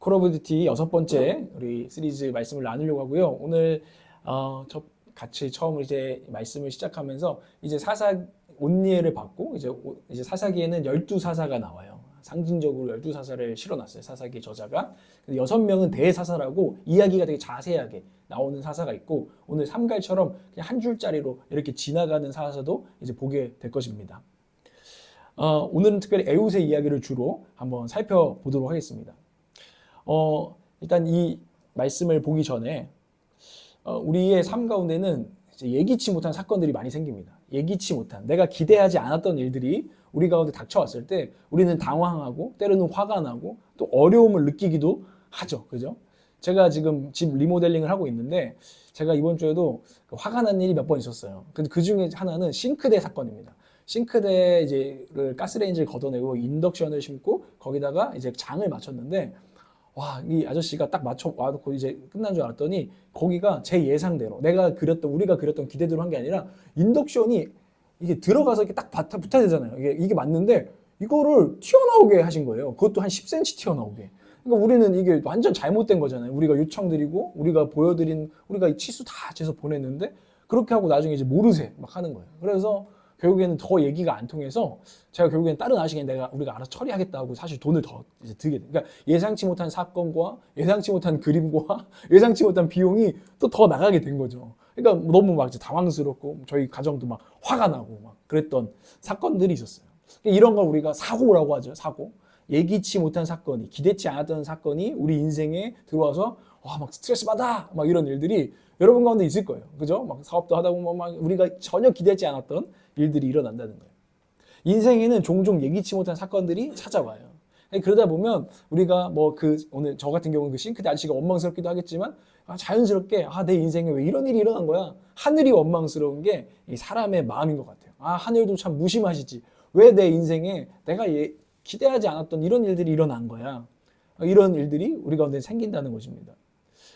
콜 오브 듀티 6번째 우리 시리즈 말씀을 나누려고 하고요. 오늘 같이 처음으로 이제 말씀을 시작하면서 이제 사사 온니엘을 받고 이제 사사기에는 12사사가 나와요. 상징적으로 12사사를 실어놨어요. 사사기 저자가. 6명은 대사사라고 이야기가 되게 자세하게 나오는 사사가 있고, 오늘 삼갈처럼 그냥 한 줄짜리로 이렇게 지나가는 사사도 이제 보게 될 것입니다. 오늘은 특별히 에훗의 이야기를 주로 한번 살펴보도록 하겠습니다. 일단 이 말씀을 보기 전에 우리의 삶 가운데는 이제 예기치 못한 사건들이 많이 생깁니다. 예기치 못한, 내가 기대하지 않았던 일들이 우리 가운데 닥쳐왔을 때 우리는 당황하고 때로는 화가 나고 또 어려움을 느끼기도 하죠. 그죠? 제가 지금 집 리모델링을 하고 있는데 제가 이번 주에도 화가 난 일이 몇 번 있었어요. 근데 그 중에 하나는 싱크대 사건입니다. 싱크대 이제를 가스레인지를 걷어내고 인덕션을 심고 거기다가 이제 장을 맞췄는데, 와, 이 아저씨가 딱 맞춰 와놓고 이제 끝난 줄 알았더니 거기가 제 예상대로 우리가 그렸던 기대대로 한 게 아니라 인덕션이 이게 들어가서 이렇게 딱 붙어야 되잖아요. 이게 맞는데 이거를 튀어나오게 하신 거예요. 그것도 한 10cm 튀어나오게. 그러니까 우리는 이게 완전 잘못된 거잖아요. 우리가 요청드리고 우리가 우리가 치수 다 재서 보냈는데 그렇게 하고 나중에 이제 모르쇠 막 하는 거예요. 그래서 결국에는 더 얘기가 안 통해서 제가 결국엔 다른 아저씨가 우리가 알아서 처리하겠다고 사실 돈을 더 이제 들게 돼요. 그러니까 예상치 못한 사건과 예상치 못한 그림과 예상치 못한 비용이 또 더 나가게 된 거죠. 그러니까 너무 막 이제 당황스럽고 저희 가정도 막 화가 나고 막 그랬던 사건들이 있었어요. 그러니까 이런 걸 우리가 사고라고 하죠. 사고. 예기치 못한 사건이, 기대치 않았던 사건이 우리 인생에 들어와서 막 스트레스 받아 막 이런 일들이 여러분 가운데 있을 거예요. 그죠? 막 사업도 하다 보면 막 우리가 전혀 기대치 않았던 일들이 일어난다는 거예요. 인생에는 종종 예기치 못한 사건들이 찾아와요. 그러다 보면 우리가 오늘 저 같은 경우는 그 싱크대 아저씨가 원망스럽기도 하겠지만 자연스럽게 내 인생에 왜 이런 일이 일어난 거야? 하늘이 원망스러운 게 이 사람의 마음인 것 같아요. 하늘도 참 무심하시지. 왜 내 인생에 내가 기대하지 않았던 이런 일들이 일어난 거야? 이런 일들이 우리 가운데 생긴다는 것입니다.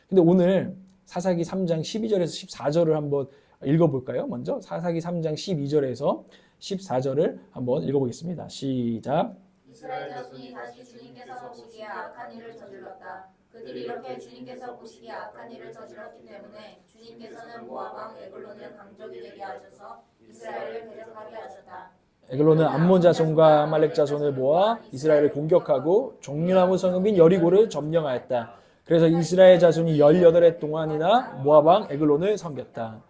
근데 오늘 사사기 3장 12절에서 14절을 한번 읽어볼까요? 먼저 사사기 3장 12절에서 14절을 한번 읽어보겠습니다. 시작. 이스라엘 자손이 다시 주님께서 보시기에 악한 일을 저질렀다. 그들이 이렇게 주님께서 보시기에 악한 일을 저질렀기 때문에 주님께서는 모압 왕 에글론을 강적이 되게 하셔서 이스라엘을 대적하게 하셨다. 에글론은 암몬 자손과 아말렉 자손을 모아 이스라엘을 공격하고 종려나무 성읍인 여리고를 점령하였다. 그래서 이스라엘 자손이 18해 동안이나 모압 왕 에글론을 섬겼다.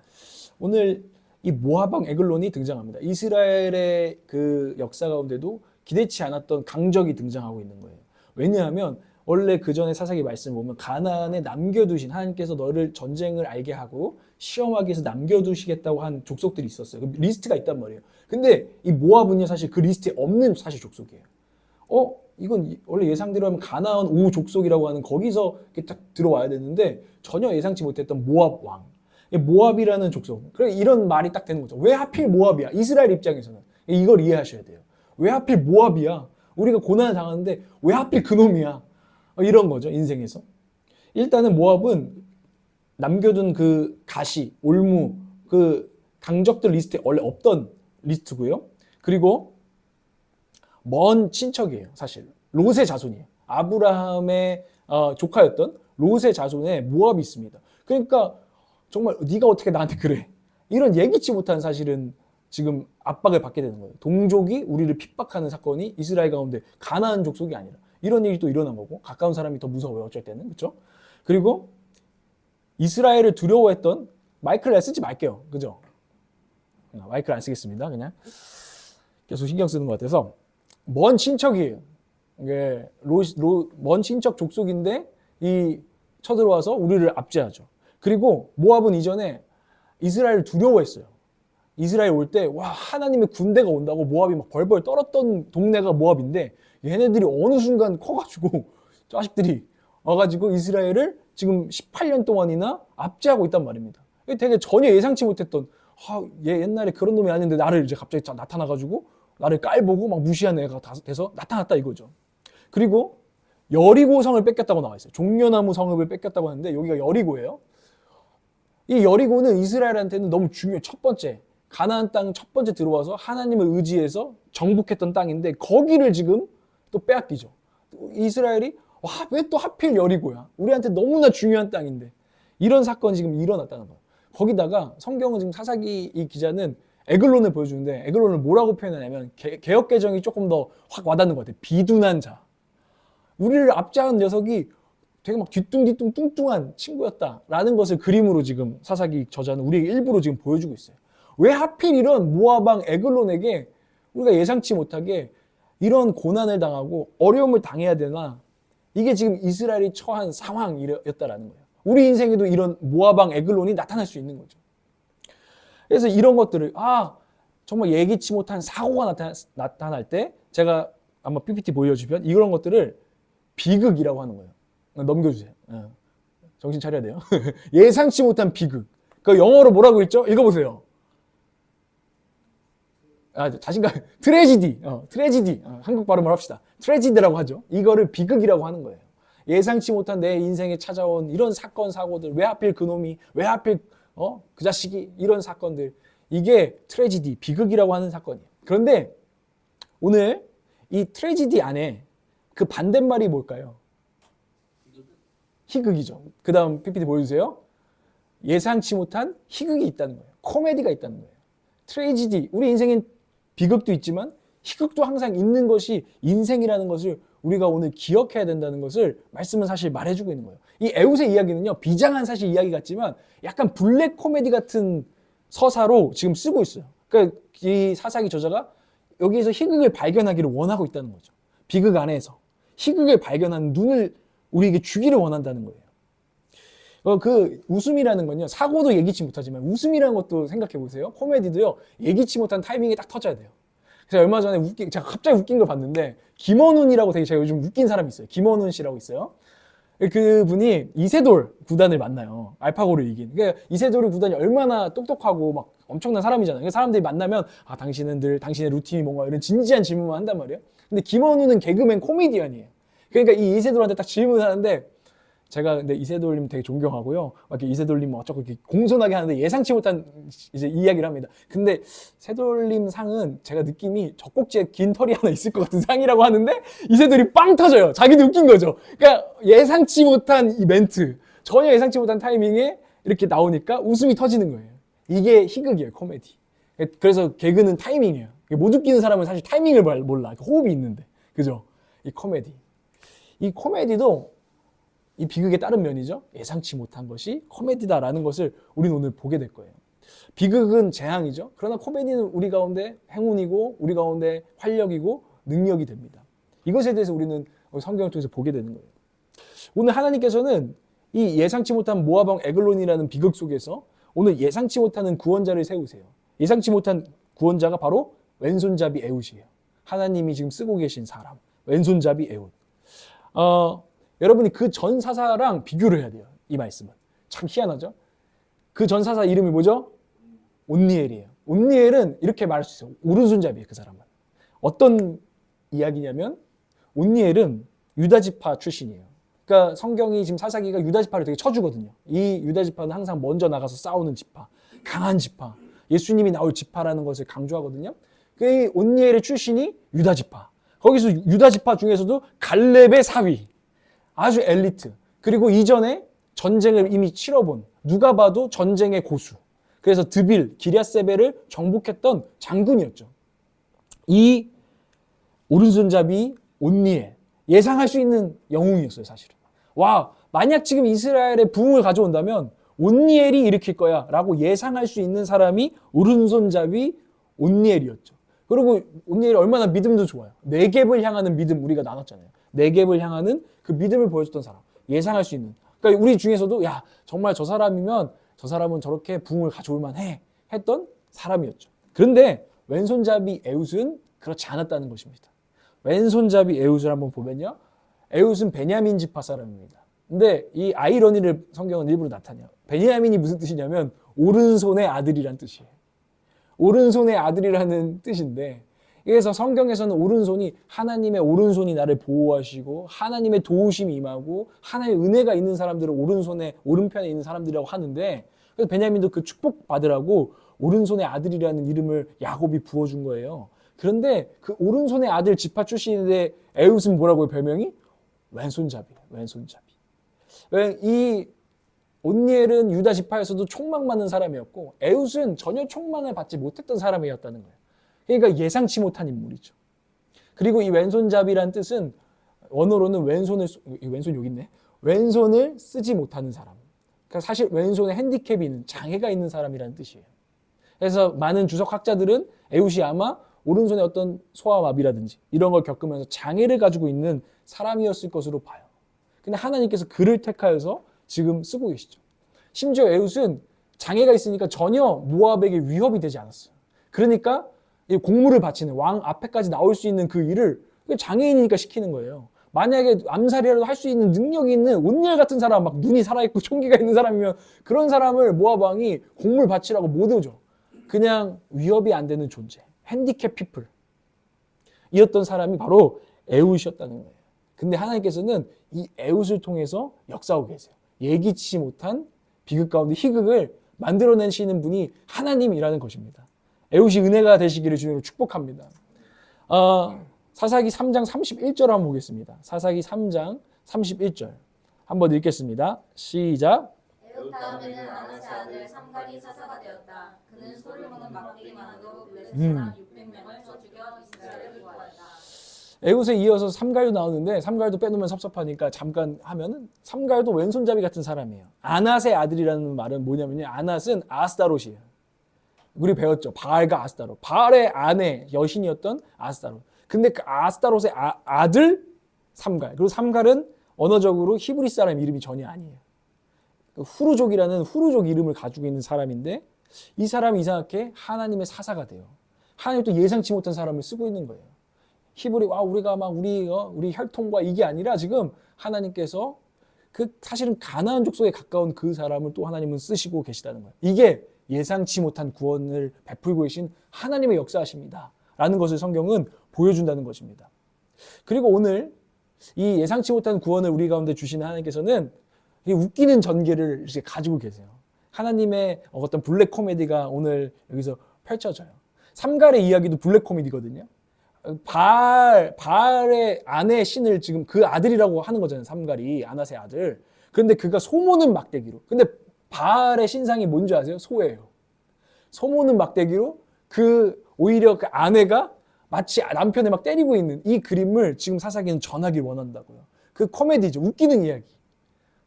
오늘 이 모압 왕 에글론이 등장합니다. 이스라엘의 그 역사 가운데도 기대치 않았던 강적이 등장하고 있는 거예요. 왜냐하면 원래 그 전에 사사기 말씀을 보면 가나안에 남겨두신, 하나님께서 너를 전쟁을 알게 하고 시험하기 위해서 남겨두시겠다고 한 족속들이 있었어요. 그 리스트가 있단 말이에요. 근데 이 모압은요, 사실 그 리스트에 없는 사실 족속이에요. 이건 원래 예상대로 하면 가나안 5족속이라고 하는 거기서 이렇게 딱 들어와야 되는데 전혀 예상치 못했던 모압 왕. 모압이라는 족속. 그래, 이런 말이 딱 되는 거죠. 왜 하필 모압이야? 이스라엘 입장에서는 이걸 이해하셔야 돼요. 왜 하필 모압이야? 우리가 고난을 당하는데 왜 하필 그놈이야? 이런 거죠, 인생에서. 일단은 모압은 남겨둔 그 가시, 올무, 그 강적들 리스트에 원래 없던 리스트고요. 그리고 먼 친척이에요, 사실. 롯의 자손이에요. 아브라함의 조카였던 롯의 자손에 모압이 있습니다. 그러니까 정말 네가 어떻게 나한테 그래? 이런 예기치 못한 사실은 지금 압박을 받게 되는 거예요. 동족이 우리를 핍박하는 사건이 이스라엘 가운데 가나안 족속이 아니라 이런 일이 또 일어난 거고, 가까운 사람이 더 무서워요, 어쩔 때는. 그렇죠? 그리고 이스라엘을 두려워했던, 마이크를 쓰지 말게요. 그죠? 마이크를 안 쓰겠습니다. 그냥 계속 신경 쓰는 것 같아서. 먼 친척이에요. 이게 먼 친척 족속인데 쳐들어와서 우리를 압제하죠. 그리고 모압은 이전에 이스라엘을 두려워했어요. 이스라엘 올 때 하나님의 군대가 온다고 모압이 막 벌벌 떨었던 동네가 모압인데, 얘네들이 어느 순간 커가지고 자식들이 와가지고 이스라엘을 지금 18년 동안이나 압제하고 있단 말입니다. 되게 전혀 예상치 못했던, 얘 옛날에 그런 놈이 아닌데 나를 이제 갑자기 나타나가지고 나를 깔보고 막 무시한 애가 돼서 나타났다 이거죠. 그리고 여리고 성을 뺏겼다고 나와 있어요. 종려나무 성읍을 뺏겼다고 하는데 여기가 여리고예요. 이 여리고는 이스라엘한테는 너무 중요해요. 첫 번째, 가나안 땅 첫 번째 들어와서 하나님을 의지해서 정복했던 땅인데 거기를 지금 또 빼앗기죠. 이스라엘이 와, 왜 또 하필 여리고야? 우리한테 너무나 중요한 땅인데. 이런 사건이 지금 일어났다는 거예요. 거기다가 성경은 지금 사사기 이 기자는 에글론을 보여주는데 에글론을 뭐라고 표현하냐면 개역 개정이 조금 더 확 와닿는 것 같아요. 비둔한 자. 우리를 압제하는 녀석이 되게 막 뒤뚱뒤뚱 뚱뚱한 친구였다라는 것을 그림으로 지금 사사기 저자는 우리에게 일부러 지금 보여주고 있어요. 왜 하필 이런 모압 왕 에글론에게 우리가 예상치 못하게 이런 고난을 당하고 어려움을 당해야 되나? 이게 지금 이스라엘이 처한 상황이었다라는 거예요. 우리 인생에도 이런 모압 왕 에글론이 나타날 수 있는 거죠. 그래서 이런 것들을 정말 예기치 못한 사고가 나타날 때 제가 아마 PPT 보여주면 이런 것들을 비극이라고 하는 거예요. 넘겨주세요. 정신 차려야 돼요. 예상치 못한 비극. 그 영어로 뭐라고 있죠? 읽어보세요. 자신감. 트레지디. 트레지디. 한국 발음을 합시다. 트레지디라고 하죠. 이거를 비극이라고 하는 거예요. 예상치 못한 내 인생에 찾아온 이런 사건, 사고들. 왜 하필 그놈이, 왜 하필 그 자식이, 이런 사건들. 이게 트레지디, 비극이라고 하는 사건이에요. 그런데 오늘 이 트레지디 안에 그 반대말이 뭘까요? 희극이죠. 그 다음 PPT 보여주세요. 예상치 못한 희극이 있다는 거예요. 코미디가 있다는 거예요. 트레지디, 우리 인생엔 비극도 있지만 희극도 항상 있는 것이 인생이라는 것을 우리가 오늘 기억해야 된다는 것을 말씀은 사실 말해주고 있는 거예요. 이 에웃의 이야기는요, 비장한 사실 이야기 같지만 약간 블랙 코미디 같은 서사로 지금 쓰고 있어요. 그러니까 이 사사기 저자가 여기에서 희극을 발견하기를 원하고 있다는 거죠. 비극 안에서 희극을 발견하는 눈을 우리에게 주기를 원한다는 거예요. 그 웃음이라는 건요, 사고도 예기치 못하지만 웃음이라는 것도 생각해 보세요. 코미디도요, 예기치 못한 타이밍에 딱 터져야 돼요. 그래서 얼마 전에 제가 갑자기 웃긴 걸 봤는데, 김원훈이라고 되게 제가 요즘 웃긴 사람이 있어요. 김원훈 씨라고 있어요. 그분이 이세돌 구단을 만나요. 알파고를 이긴. 그러니까 이세돌 구단이 얼마나 똑똑하고 막 엄청난 사람이잖아요. 그러니까 사람들이 만나면 당신은 늘 당신의 루틴이 뭔가 이런 진지한 질문만 한단 말이에요. 근데 김원훈은 개그맨 코미디언이에요. 그러니까 이 이세돌한테 딱 질문하는데, 제가 근데 이세돌님 되게 존경하고요. 막 이렇게 이세돌님 어쩌고 이렇게 공손하게 하는데 예상치 못한 이제 이야기를 합니다. 근데 세돌님 상은 제가 느낌이 젖꼭지에 긴 털이 하나 있을 것 같은 상이라고 하는데 이세돌이 빵 터져요. 자기도 웃긴 거죠. 그러니까 예상치 못한 이 멘트, 전혀 예상치 못한 타이밍에 이렇게 나오니까 웃음이 터지는 거예요. 이게 희극이에요, 코미디. 그래서 개그는 타이밍이에요. 못 웃기는 사람은 사실 타이밍을 몰라. 호흡이 있는데. 그죠? 이 코미디. 이 코미디도 이 비극의 다른 면이죠. 예상치 못한 것이 코미디다라는 것을 우리는 오늘 보게 될 거예요. 비극은 재앙이죠. 그러나 코미디는 우리 가운데 행운이고 우리 가운데 활력이고 능력이 됩니다. 이것에 대해서 우리는 성경을 통해서 보게 되는 거예요. 오늘 하나님께서는 이 예상치 못한 모압 왕 에글론이라는 비극 속에서 오늘 예상치 못하는 구원자를 세우세요. 예상치 못한 구원자가 바로 왼손잡이 에웃이에요. 하나님이 지금 쓰고 계신 사람, 왼손잡이 에웃. 여러분이 그 전 사사랑 비교를 해야 돼요. 이 말씀은. 참 희한하죠? 그 전 사사 이름이 뭐죠? 온니엘이에요. 온니엘은 이렇게 말할 수 있어요. 오른손잡이에요, 그 사람은. 어떤 이야기냐면 온니엘은 유다지파 출신이에요. 그러니까 성경이 지금 사사기가 유다지파를 되게 쳐주거든요. 이 유다지파는 항상 먼저 나가서 싸우는 지파, 강한 지파, 예수님이 나올 지파라는 것을 강조하거든요. 그 온니엘의 출신이 유다지파. 거기서 유다지파 중에서도 갈렙의 사위, 아주 엘리트. 그리고 이전에 전쟁을 이미 치러본 누가 봐도 전쟁의 고수. 그래서 드빌, 기랴세벨을 정복했던 장군이었죠. 이 오른손잡이 온니엘, 예상할 수 있는 영웅이었어요, 사실은. 와, 만약 지금 이스라엘에 부흥을 가져온다면 온니엘이 일으킬 거야 라고 예상할 수 있는 사람이 오른손잡이 온니엘이었죠. 그리고 온니엘이 얼마나 믿음도 좋아요. 네겝을 향하는 믿음 우리가 나눴잖아요. 네겝을 향하는 그 믿음을 보여줬던 사람, 예상할 수 있는. 그러니까 우리 중에서도 야, 정말 저 사람이면 저 사람은 저렇게 부흥을 가져올 만해 했던 사람이었죠. 그런데 왼손잡이 에웃은 그렇지 않았다는 것입니다. 왼손잡이 에웃을 한번 보면요, 에웃은 베냐민 지파 사람입니다. 근데 이 아이러니를 성경은 일부러 나타내요. 베냐민이 무슨 뜻이냐면 오른손의 아들이란 뜻이에요. 오른손의 아들이라는 뜻인데, 그래서 성경에서는 오른손이 하나님의 오른손이 나를 보호하시고 하나님의 도우심이 임하고 하나님의 은혜가 있는 사람들을 오른편에 있는 사람들이라고 하는데, 그래서 베냐민도 그 축복 받으라고 오른손의 아들이라는 이름을 야곱이 부어준 거예요. 그런데 그 오른손의 아들 지파 출신인데 에웃은 뭐라고요, 별명이? 왼손잡이에요. 왼손잡이. 왜 이 온니엘은 유다 지파에서도 총망 맞는 사람이었고 에웃은 전혀 총망을 받지 못했던 사람이었다는 거예요. 그러니까 예상치 못한 인물이죠. 그리고 이 왼손잡이란 뜻은 원어로는 왼손을 왼손 여기 있네. 왼손을 쓰지 못하는 사람. 그러니까 사실 왼손에 핸디캡이 있는 장애가 있는 사람이라는 뜻이에요. 그래서 많은 주석학자들은 에웃이 아마 오른손에 어떤 소아마비라든지 이런 걸 겪으면서 장애를 가지고 있는 사람이었을 것으로 봐요. 근데 하나님께서 그를 택하여서 지금 쓰고 계시죠. 심지어 에웃은 장애가 있으니까 전혀 모압에게 위협이 되지 않았어요. 그러니까 이 공물을 바치는 왕 앞에까지 나올 수 있는 그 일을 장애인이니까 시키는 거예요. 만약에 암살이라도 할 수 있는 능력이 있는 온니엘 같은 사람, 막 눈이 살아있고 총기가 있는 사람이면 그런 사람을 모압 왕이 공물 바치라고 못 해줘. 그냥 위협이 안 되는 존재, 핸디캡 피플 이었던 사람이 바로 에웃이었다는 거예요. 근데 하나님께서는 이 에웃을 통해서 역사하고 계세요. 예기치 못한 비극 가운데 희극을 만들어내시는 분이 하나님이라는 것입니다. 에웃이 은혜가 되시기를 주님으로 축복합니다. 사사기 3장 31절 한번 보겠습니다. 사사기 3장 31절 한번 읽겠습니다. 시작. 에웃 다음에는 아나세 아들 삼갈이 사사가 되었다. 그는 소를 먹는 막대기만으로 블레셋 사람 600명을 쳐 죽여 이스라엘을 구하였다. 에웃에 이어서 삼갈도 나오는데 삼갈도 빼놓으면 섭섭하니까 잠깐 하면은 삼갈도 왼손잡이 같은 사람이에요. 아낫의 아들이라는 말은 뭐냐면요. 아낫은 아스타롯이에요. 우리 배웠죠. 바알과 아스타롯. 바알의 아내 여신이었던 아스타롯. 근데 그 아스타롯의 아들 삼갈. 그리고 삼갈은 언어적으로 히브리 사람 이름이 전혀 아니에요. 후르족이라는 후르족 이름을 가지고 있는 사람인데 이 사람이 이상하게 하나님의 사사가 돼요. 하나님이 또 예상치 못한 사람을 쓰고 있는 거예요. 히브리 우리가 막 우리 혈통과 이게 아니라 지금 하나님께서 그 사실은 가나안 족속에 가까운 그 사람을 또 하나님은 쓰시고 계시다는 거예요. 이게 예상치 못한 구원을 베풀고 계신 하나님의 역사하십니다. 라는 것을 성경은 보여준다는 것입니다. 그리고 오늘 이 예상치 못한 구원을 우리 가운데 주시는 하나님께서는 웃기는 전개를 이렇게 가지고 계세요. 하나님의 어떤 블랙 코미디가 오늘 여기서 펼쳐져요. 삼갈의 이야기도 블랙 코미디거든요. 바알의 아내 신을 지금 그 아들이라고 하는 거잖아요. 삼갈이 아낫의 아들. 그런데 그가 소모는 막대기로. 근데 바알의 신상이 뭔지 아세요? 소예요. 소모는 막대기로 오히려 그 아내가 마치 남편을 막 때리고 있는 이 그림을 지금 사사기는 전하길 원한다고요. 그 코미디죠. 웃기는 이야기.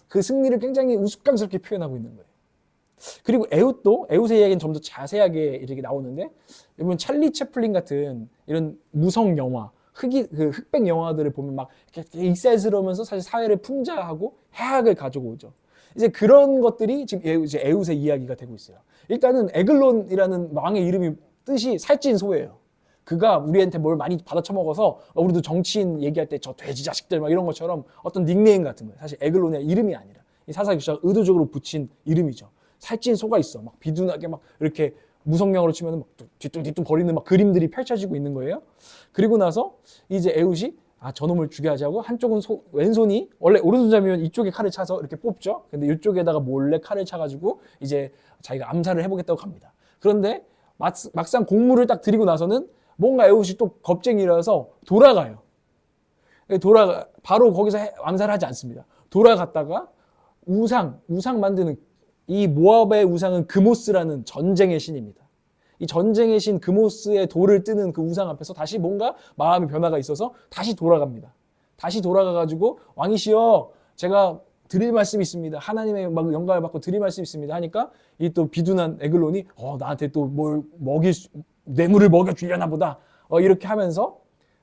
그 승리를 굉장히 우스꽝스럽게 표현하고 있는 거예요. 그리고 에웃의 이야기는 좀 더 자세하게 이렇게 나오는데, 여러분 찰리 채플린 같은 이런 무성 영화, 흑백 영화들을 보면 막 이렇게 익살스러우면서 사실 사회를 풍자하고 해악을 가지고 오죠. 이제 그런 것들이 지금 이제 에웃의 이야기가 되고 있어요. 일단은 에글론이라는 왕의 이름이 뜻이 살찐 소예요. 그가 우리한테 뭘 많이 받아쳐먹어서 우리도 정치인 얘기할 때 저 돼지 자식들 막 이런 것처럼 어떤 닉네임 같은 거예요. 사실 에글론의 이름이 아니라 이 사사기 기자가 의도적으로 붙인 이름이죠. 살찐 소가 있어. 막 비둔하게 막 이렇게 무성명으로 치면 막 뒤뚱뒤뚱 거리는 막 그림들이 펼쳐지고 있는 거예요. 그리고 나서 이제 에웃이 저놈을 죽여야지 하고 한쪽은 왼손이 원래 오른손잡이면 이쪽에 칼을 차서 이렇게 뽑죠. 근데 이쪽에다가 몰래 칼을 차가지고 이제 자기가 암살을 해보겠다고 합니다. 그런데 막상 공물을 딱 들이고 나서는 뭔가 에웃이 또 겁쟁이라서 돌아가요. 바로 거기서 암살하지 않습니다. 돌아갔다가 우상 만드는 이 모압의 우상은 그모스라는 전쟁의 신입니다. 이 전쟁의 신 그모스의 돌을 뜨는 그 우상 앞에서 다시 뭔가 마음의 변화가 있어서 다시 돌아갑니다. 다시 돌아가가지고 왕이시여 제가 드릴 말씀이 있습니다. 하나님의 막 영광을 받고 드릴 말씀이 있습니다. 하니까 이 또 비둔한 에글론이 나한테 또 뭘 뇌물을 먹여주려나 보다. 이렇게 하면서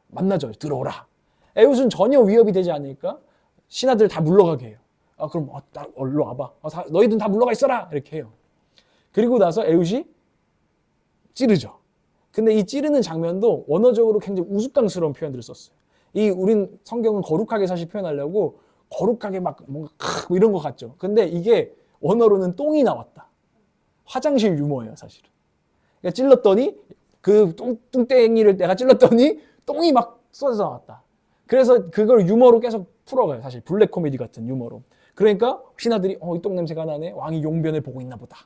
만나죠. 들어오라. 에웃은 전혀 위협이 되지 않으니까 신하들 다 물러가게 해요. 그럼 얼른 와봐. 너희들 다 물러가 있어라. 이렇게 해요. 그리고 나서 에웃이 찌르죠. 근데 이 찌르는 장면도 원어적으로 굉장히 우스꽝스러운 표현들을 썼어요. 우린 성경은 거룩하게 사실 표현하려고 거룩하게 막 뭔가 뭐 이런 거 같죠. 근데 이게 원어로는 똥이 나왔다. 화장실 유머예요, 사실은. 그러니까 찔렀더니 그 뚱땡이를 내가 찔렀더니 똥이 막 쏟아져 나왔다. 그래서 그걸 유머로 계속 풀어가요. 사실 블랙 코미디 같은 유머로. 그러니까 신하들이 이 똥 냄새가 나네. 왕이 용변을 보고 있나 보다.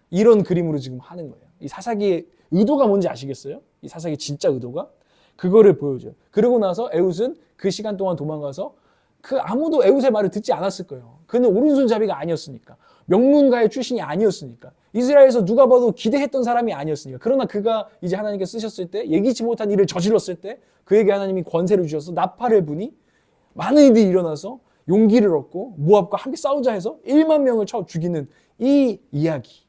이런 그림으로 지금 하는 거예요. 이 사사기의 의도가 뭔지 아시겠어요? 이 사사기 진짜 의도가? 그거를 보여줘요. 그러고 나서 에웃은 그 시간 동안 도망가서 그 아무도 에훗의 말을 듣지 않았을 거예요. 그는 오른손잡이가 아니었으니까. 명문가의 출신이 아니었으니까. 이스라엘에서 누가 봐도 기대했던 사람이 아니었으니까. 그러나 그가 이제 하나님께 쓰셨을 때, 예기치 못한 일을 저질렀을 때 그에게 하나님이 권세를 주셔서 나팔을 부니 많은 이들이 일어나서 용기를 얻고 모압과 함께 싸우자 해서 1만 명을 쳐 죽이는 이 이야기,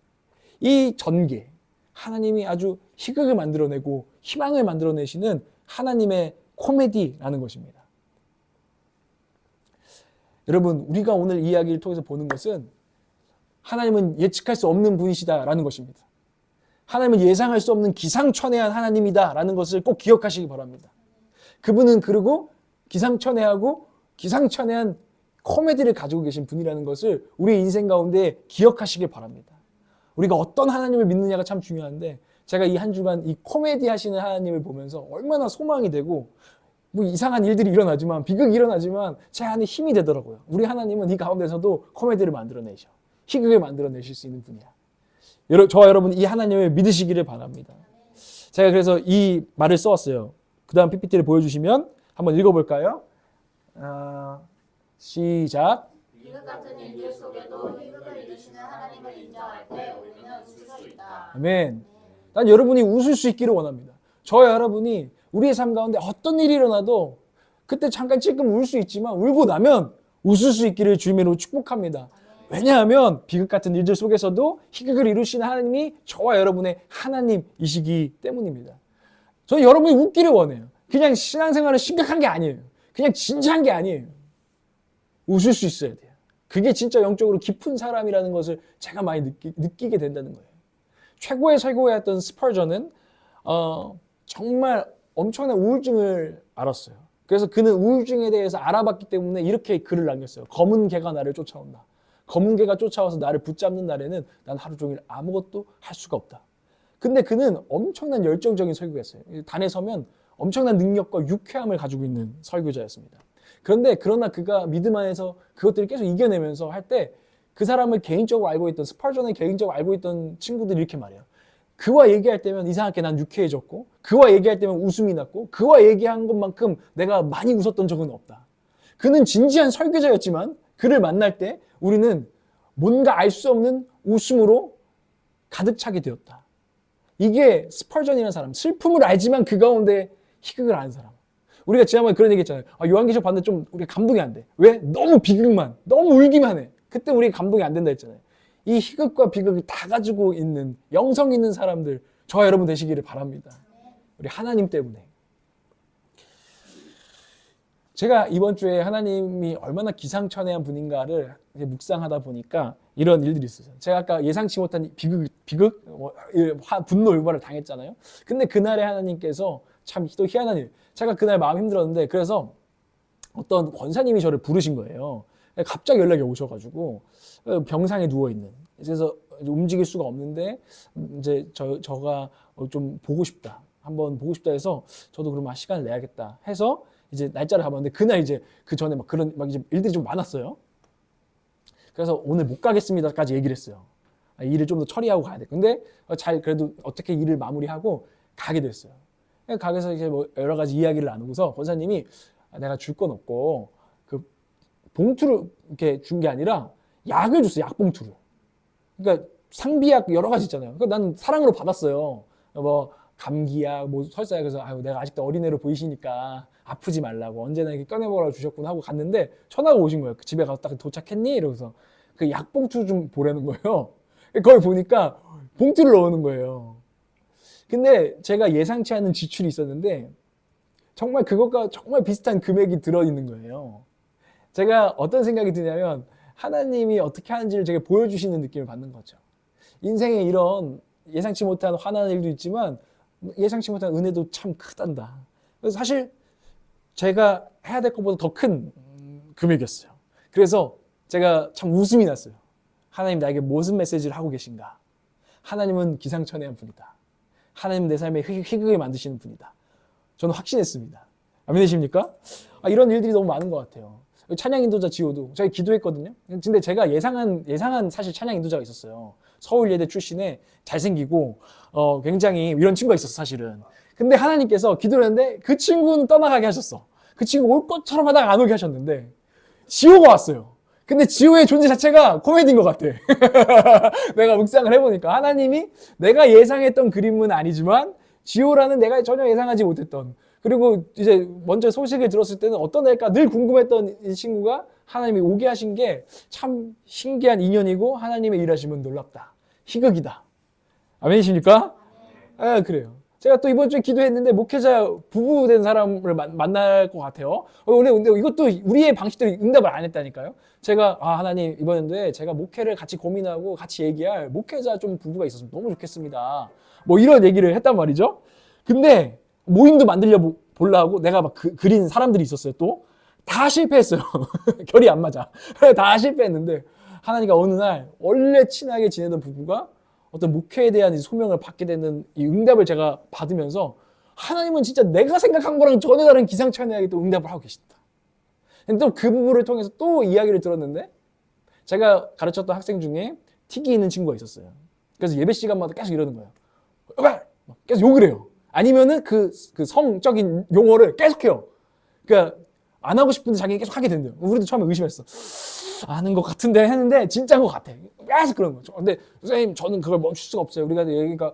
이 전개, 하나님이 아주 희극을 만들어내고 희망을 만들어내시는 하나님의 코미디라는 것입니다. 여러분, 우리가 오늘 이 이야기를 통해서 보는 것은 하나님은 예측할 수 없는 분이시다라는 것입니다. 하나님은 예상할 수 없는 기상천외한 하나님이다라는 것을 꼭 기억하시기 바랍니다. 그분은 그리고 기상천외하고 기상천외한 코미디를 가지고 계신 분이라는 것을 우리 인생 가운데 기억하시길 바랍니다. 우리가 어떤 하나님을 믿느냐가 참 중요한데 제가 이 한 주간 이 코미디 하시는 하나님을 보면서 얼마나 소망이 되고 뭐 이상한 일들이 일어나지만 비극이 일어나지만 제 안에 힘이 되더라고요. 우리 하나님은 이 가운데서도 코미디를 만들어내셔. 희극을 만들어내실 수 있는 분이야. 저와 여러분 이 하나님을 믿으시기를 바랍니다. 제가 그래서 이 말을 써왔어요. 그 다음 PPT를 보여주시면 한번 읽어볼까요? 시작. 비극 같은 일들 속에도 희극을 이루시는 하나님을 인정할 때 우리는 웃을 수 있다. 아멘. 난 여러분이 웃을 수 있기를 원합니다. 저와 여러분이 우리의 삶 가운데 어떤 일이 일어나도 그때 잠깐 찔끔 울 수 있지만 울고 나면 웃을 수 있기를 주님으로 축복합니다. 왜냐하면 비극 같은 일들 속에서도 희극을 이루시는 하나님이 저와 여러분의 하나님이시기 때문입니다. 저는 여러분이 웃기를 원해요. 그냥 신앙생활은 심각한 게 아니에요. 그냥 진지한 게 아니에요. 웃을 수 있어야 돼요. 그게 진짜 영적으로 깊은 사람이라는 것을 제가 많이 느끼게 된다는 거예요. 최고의 설교였던 스펄전은 정말 엄청난 우울증을 앓았어요. 그래서 그는 우울증에 대해서 알아봤기 때문에 이렇게 글을 남겼어요. 검은 개가 나를 쫓아온다. 검은 개가 쫓아와서 나를 붙잡는 날에는 난 하루 종일 아무것도 할 수가 없다. 근데 그는 엄청난 열정적인 설교였어요. 단에 서면 엄청난 능력과 유쾌함을 가지고 있는 설교자였습니다. 그러나 그가 믿음 안에서 그것들을 계속 이겨내면서 할 때 그 사람을 개인적으로 알고 있던 스펄전을 개인적으로 알고 있던 친구들이 이렇게 말해요. 그와 얘기할 때면 이상하게 난 유쾌해졌고 그와 얘기할 때면 웃음이 났고 그와 얘기한 것만큼 내가 많이 웃었던 적은 없다. 그는 진지한 설교자였지만 그를 만날 때 우리는 뭔가 알 수 없는 웃음으로 가득 차게 되었다. 이게 스펄전이라는 사람, 슬픔을 알지만 그 가운데 희극을 아는 사람. 우리가 지난번에 그런 얘기 했잖아요. 요한계시록 봤는데 좀 우리가 감동이 안 돼. 왜? 너무 비극만, 너무 울기만 해. 그때 우리가 감동이 안 된다 했잖아요. 이 희극과 비극을 다 가지고 있는 영성 있는 사람들, 저와 여러분 되시기를 바랍니다. 우리 하나님 때문에. 제가 이번 주에 하나님이 얼마나 기상천외한 분인가를 묵상하다 보니까 이런 일들이 있었어요. 제가 아까 예상치 못한 비극, 분노 유발을 당했잖아요. 근데 그날에 하나님께서 참 또 희한한 일. 제가 그날 마음 힘들었는데 그래서 어떤 권사님이 저를 부르신 거예요. 갑자기 연락이 오셔가지고 병상에 누워있는. 그래서 움직일 수가 없는데 이제 저가 좀 보고 싶다. 한번 보고 싶다 해서 저도 그러면 시간을 내야겠다 해서 이제 날짜를 잡았는데 그날 이제 그 전에 막 이제 일들이 좀 많았어요. 그래서 오늘 못 가겠습니다까지 얘기를 했어요. 일을 좀 더 처리하고 가야 돼. 근데 그래도 어떻게 일을 마무리하고 가게 됐어요. 가게에서 이제 뭐 여러 가지 이야기를 나누고서 권사님이 내가 줄 건 없고 그 봉투를 이렇게 준 게 아니라 약을 줬어요. 약봉투를. 그러니까 상비약 여러 가지 있잖아요. 그러니까 나는 사랑으로 받았어요. 뭐 감기약, 뭐 설사약. 그래서 내가 아직도 어린애로 보이시니까 아프지 말라고 언제나 이렇게 꺼내보라고 주셨구나 하고 갔는데 전화가 오신 거예요. 집에 가서 딱 도착했니? 이러면서 그 약봉투 좀 보라는 거예요. 거기 보니까 봉투를 넣는 거예요. 근데 제가 예상치 않은 지출이 있었는데 정말 그것과 정말 비슷한 금액이 들어있는 거예요. 제가 어떤 생각이 드냐면 하나님이 어떻게 하는지를 제가 보여주시는 느낌을 받는 거죠. 인생에 이런 예상치 못한 화나는 일도 있지만 예상치 못한 은혜도 참 크단다. 그래서 사실 제가 해야 될 것보다 더 큰 금액이었어요. 그래서 제가 참 웃음이 났어요. 하나님 나에게 무슨 메시지를 하고 계신가? 하나님은 기상천외한 분이다. 하나님 내 삶에 희극을 만드시는 분이다. 저는 확신했습니다. 아멘이십니까? 이런 일들이 너무 많은 것 같아요. 찬양 인도자 지호도 저희 기도했거든요. 근데 제가 예상한 사실 찬양 인도자가 있었어요. 서울예대 출신에 잘생기고 굉장히 이런 친구가 있었어 사실은. 근데 하나님께서 기도를 했는데 그 친구는 떠나가게 하셨어. 그 친구 올 것처럼 하다가 안 오게 하셨는데 지호가 왔어요. 근데 지호의 존재 자체가 코미디인 것 같아. 내가 묵상을 해보니까 하나님이 내가 예상했던 그림은 아니지만 지호라는 내가 전혀 예상하지 못했던, 그리고 이제 먼저 소식을 들었을 때는 어떤 애일까 늘 궁금했던 이 친구가 하나님이 오게 하신 게 참 신기한 인연이고 하나님의 일하심은 놀랍다. 희극이다. 아멘이십니까? 아, 그래요. 제가 또 이번 주에 기도했는데 목회자 부부 된 사람을 만날 것 같아요. 근데 이것도 우리의 방식대로 응답을 안 했다니까요. 제가 하나님 이번 연도에 제가 목회를 같이 고민하고 같이 얘기할 목회자 좀 부부가 있었으면 너무 좋겠습니다. 뭐 이런 얘기를 했단 말이죠. 근데 모임도 만들려 보려고 내가 막 그린 사람들이 있었어요. 또 다 실패했어요. 결이 안 맞아. 다 실패했는데 하나님과 어느 날 원래 친하게 지내던 부부가 어떤 목회에 대한 소명을 받게 되는 이 응답을 제가 받으면서 하나님은 진짜 내가 생각한 거랑 전혀 다른 기상천외하게 또 응답을 하고 계신다. 또 그 부부를 통해서 또 이야기를 들었는데 제가 가르쳤던 학생 중에 틱이 있는 친구가 있었어요. 그래서 예배 시간마다 계속 이러는 거예요. 계속 욕을 해요. 아니면은 그 성적인 용어를 계속해요. 그러니까 안 하고 싶은데 자기는 계속 하게 된대요. 우리도 처음에 의심했어. 아는 것 같은데 했는데 진짜인 것 같아. 계속 그런 거죠. 근데 선생님 저는 그걸 멈출 수가 없어요. 우리가 그러니까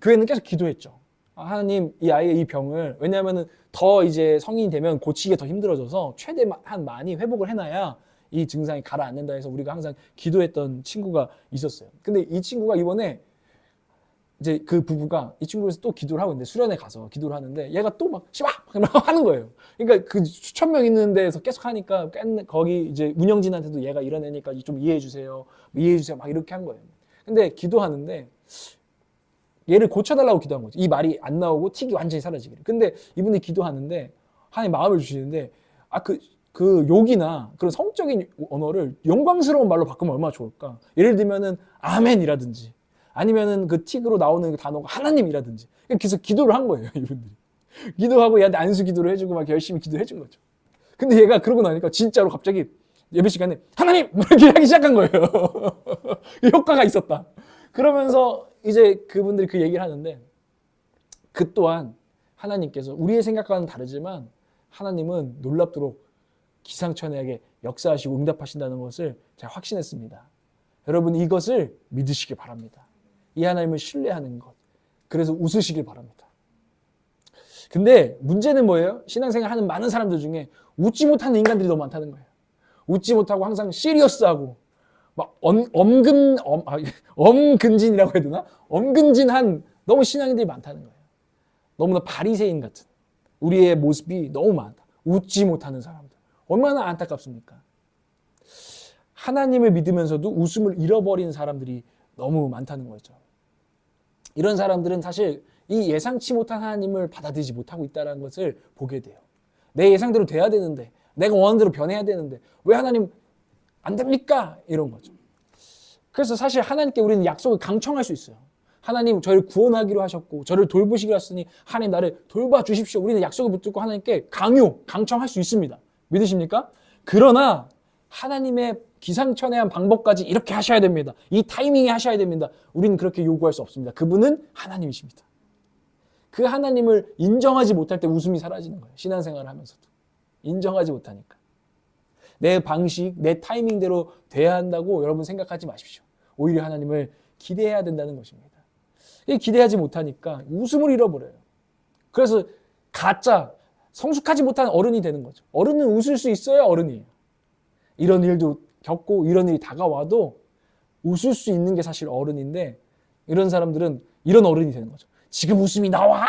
교회는 계속 기도했죠. 하나님 이 아이의 이 병을, 왜냐하면은 더 이제 성인이 되면 고치기가 더 힘들어져서 최대한 많이 회복을 해놔야 이 증상이 가라앉는다 해서 우리가 항상 기도했던 친구가 있었어요. 근데 이 친구가 이번에 이제 그 부부가 이 친구에서 또 기도를 하고 있는데, 수련회 가서 기도를 하는데 얘가 또 막 씨발 하는 거예요. 그러니까 그 수천 명 있는 데에서 계속 하니까 거기 이제 운영진한테도 얘가 이런 애니까 좀 이해해 주세요. 막 이렇게 한 거예요. 근데 기도하는데 얘를 고쳐달라고 기도한 거죠. 이 말이 안 나오고 틱이 완전히 사라지기를. 근데 이분이 기도하는데 하나님 마음을 주시는데 그 욕이나 그런 성적인 언어를 영광스러운 말로 바꾸면 얼마나 좋을까? 예를 들면은 아멘이라든지 아니면은 그 틱으로 나오는 그 단어가 하나님이라든지. 그래서 기도를 한 거예요, 이분들이. 기도하고 얘한테 안수 기도를 해주고 막 열심히 기도해 준 거죠. 근데 얘가 그러고 나니까 진짜로 갑자기 예배 시간에 하나님! 이렇게 하기 시작한 거예요. 효과가 있었다. 그러면서 이제 그분들이 그 얘기를 하는데, 그 또한 하나님께서 우리의 생각과는 다르지만 하나님은 놀랍도록 기상천외하게 역사하시고 응답하신다는 것을 제가 확신했습니다. 여러분 이것을 믿으시기 바랍니다. 이 하나님을 신뢰하는 것. 그래서 웃으시길 바랍니다. 근데 문제는 뭐예요? 신앙생활 하는 많은 사람들 중에 웃지 못하는 인간들이 너무 많다는 거예요. 웃지 못하고 항상 시리어스하고 막 엄근진이라고 해야 되나? 엄근진한 너무 신앙인들이 많다는 거예요. 너무나 바리새인 같은 우리의 모습이 너무 많다. 웃지 못하는 사람들. 얼마나 안타깝습니까? 하나님을 믿으면서도 웃음을 잃어버린 사람들이 너무 많다는 거죠. 이런 사람들은 사실 이 예상치 못한 하나님을 받아들이지 못하고 있다는 것을 보게 돼요. 내 예상대로 돼야 되는데, 내가 원하는 대로 변해야 되는데 왜 하나님 안 됩니까? 이런 거죠. 그래서 사실 하나님께 우리는 약속을 강청할 수 있어요. 하나님 저를 구원하기로 하셨고 저를 돌보시기로 하셨으니 하나님 나를 돌봐주십시오. 우리는 약속을 붙들고 하나님께 강청할 수 있습니다. 믿으십니까? 그러나 하나님의 기상천외한 방법까지 이렇게 하셔야 됩니다. 이 타이밍에 하셔야 됩니다. 우리는 그렇게 요구할 수 없습니다. 그분은 하나님이십니다. 그 하나님을 인정하지 못할 때 웃음이 사라지는 거예요. 신앙생활을 하면서도. 인정하지 못하니까. 내 방식, 내 타이밍대로 돼야 한다고 여러분 생각하지 마십시오. 오히려 하나님을 기대해야 된다는 것입니다. 기대하지 못하니까 웃음을 잃어버려요. 그래서 가짜, 성숙하지 못한 어른이 되는 거죠. 어른은 웃을 수 있어야 어른이에요. 이런 일도 겪고 이런 일이 다가와도 웃을 수 있는 게 사실 어른인데, 이런 사람들은 이런 어른이 되는 거죠. 지금 웃음이 나와?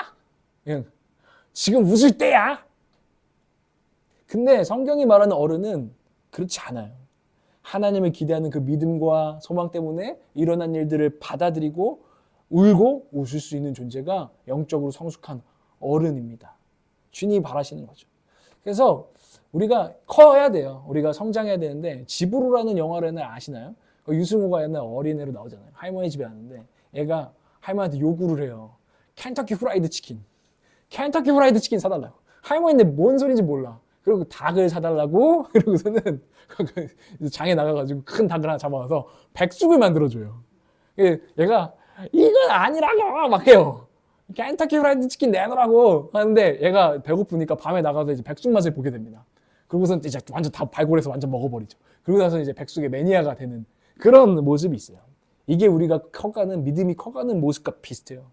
지금 웃을 때야? 근데 성경이 말하는 어른은 그렇지 않아요. 하나님을 기대하는 그 믿음과 소망 때문에 일어난 일들을 받아들이고 울고 웃을 수 있는 존재가 영적으로 성숙한 어른입니다. 주님이 바라시는 거죠. 그래서 우리가 커야 돼요. 우리가 성장해야 되는데, 지브로라는 영화를 옛날에 아시나요? 유승우가 옛날 어린애로 나오잖아요. 할머니 집에 왔는데 얘가 할머니한테 요구를 해요. 켄터키 프라이드 치킨 사달라고. 할머니인데 뭔 소리인지 몰라. 그리고 닭을 사달라고. 그러고서는 장에 나가가지고 큰 닭을 하나 잡아와서 백숙을 만들어줘요. 얘가 이건 아니라고 막 해요. 켄터키 프라이드 치킨 내놓으라고 하는데 얘가 배고프니까 밤에 나가서 이제 백숙 맛을 보게 됩니다. 그러고선 이제 완전 다 발굴해서 완전 먹어버리죠. 그러고 나서 이제 백숙의 매니아가 되는 그런 모습이 있어요. 이게 우리가 믿음이 커가는 모습과 비슷해요.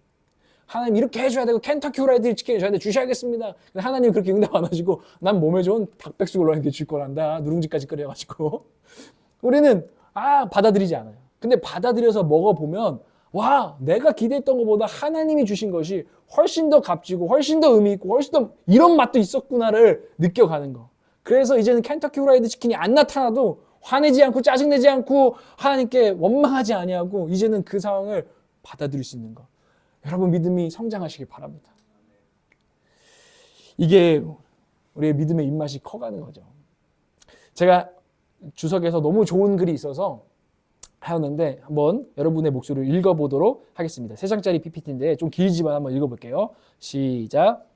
하나님 이렇게 해줘야 되고 켄터키 후라이드 치킨 저한테 주셔야겠습니다. 근데 하나님 그렇게 응답 안 하시고 난 몸에 좋은 닭백숙을 너한테 줄 거란다. 누룽지까지 끓여가지고 우리는 받아들이지 않아요. 근데 받아들여서 먹어보면 와 내가 기대했던 것보다 하나님이 주신 것이 훨씬 더 값지고 훨씬 더 의미 있고 훨씬 더 이런 맛도 있었구나를 느껴가는 거. 그래서 이제는 켄터키 후라이드 치킨이 안 나타나도 화내지 않고 짜증내지 않고 하나님께 원망하지 아니하고 이제는 그 상황을 받아들일 수 있는 거. 여러분 믿음이 성장하시길 바랍니다. 이게 우리의 믿음의 입맛이 커가는 거죠. 제가 주석에서 너무 좋은 글이 있어서 하였는데 한번 여러분의 목소리를 읽어보도록 하겠습니다. 3장짜리 PPT인데 좀 길지만 한번 읽어볼게요. 시작.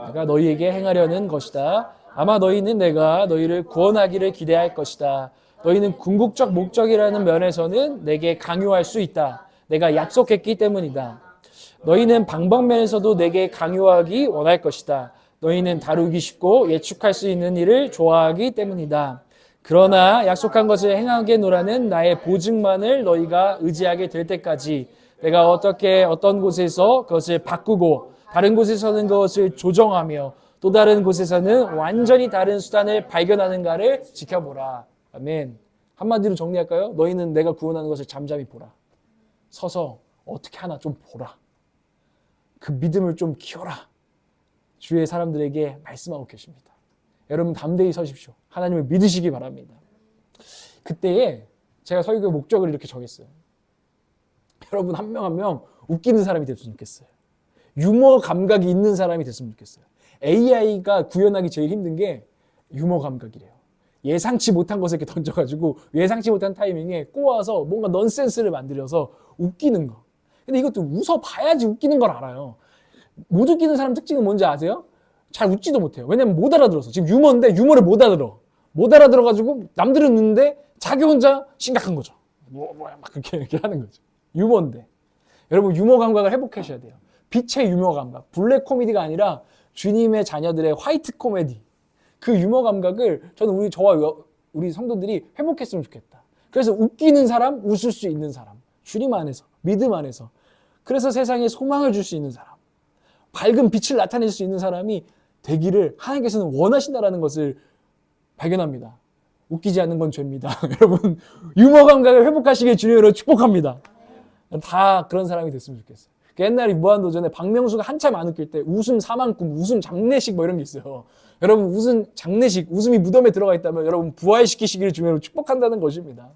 내가 너희에게 행하려는 것이다. 아마 너희는 내가 너희를 구원하기를 기대할 것이다. 너희는 궁극적 목적이라는 면에서는 내게 강요할 수 있다. 내가 약속했기 때문이다. 너희는 방법면에서도 내게 강요하기 원할 것이다. 너희는 다루기 쉽고 예측할 수 있는 일을 좋아하기 때문이다. 그러나 약속한 것을 행하게노라는 나의 보증만을 너희가 의지하게 될 때까지 내가 어떤 곳에서 그것을 바꾸고 다른 곳에서는 그것을 조정하며 또 다른 곳에서는 완전히 다른 수단을 발견하는가를 지켜보라. 아멘. 한마디로 정리할까요? 너희는 내가 구원하는 것을 잠잠히 보라. 서서 어떻게 하나 좀 보라. 그 믿음을 좀 키워라. 주의 사람들에게 말씀하고 계십니다. 여러분 담대히 서십시오. 하나님을 믿으시기 바랍니다. 그때에 제가 설교의 목적을 이렇게 정했어요. 여러분 한 명 한 명 웃기는 사람이 됐으면 좋겠어요. 유머 감각이 있는 사람이 됐으면 좋겠어요. AI가 구현하기 제일 힘든 게 유머 감각이래요. 예상치 못한 것을 이렇게 던져가지고 예상치 못한 타이밍에 꼬아서 뭔가 넌센스를 만들어서 웃기는 거. 근데 이것도 웃어봐야지 웃기는 걸 알아요. 못 웃기는 사람 특징은 뭔지 아세요? 잘 웃지도 못해요. 왜냐면 못 알아들어서. 지금 유머인데 유머를 못 알아들어. 못 알아들어가지고 남들은 웃는데 자기 혼자 심각한 거죠. 뭐야 막 이렇게 하는 거죠. 유머인데. 여러분 유머 감각을 회복하셔야 돼요. 빛의 유머 감각. 블랙 코미디가 아니라 주님의 자녀들의 화이트 코미디. 그 유머 감각을 저는 저와 우리 성도들이 회복했으면 좋겠다. 그래서 웃기는 사람, 웃을 수 있는 사람. 주님 안에서, 믿음 안에서. 그래서 세상에 소망을 줄 수 있는 사람. 밝은 빛을 나타낼 수 있는 사람이 되기를 하나님께서는 원하신다라는 것을 발견합니다. 웃기지 않는 건 죄입니다. 여러분 유머 감각을 회복하시길 주님으로 축복합니다. 다 그런 사람이 됐으면 좋겠어요. 옛날에 무한도전에 박명수가 한참 안 웃길 때 웃음 사만꿈, 웃음 장례식 뭐 이런 게 있어요. 여러분 웃음 장례식, 웃음이 무덤에 들어가 있다면 여러분 부활시키시기를 주님으로 축복한다는 것입니다.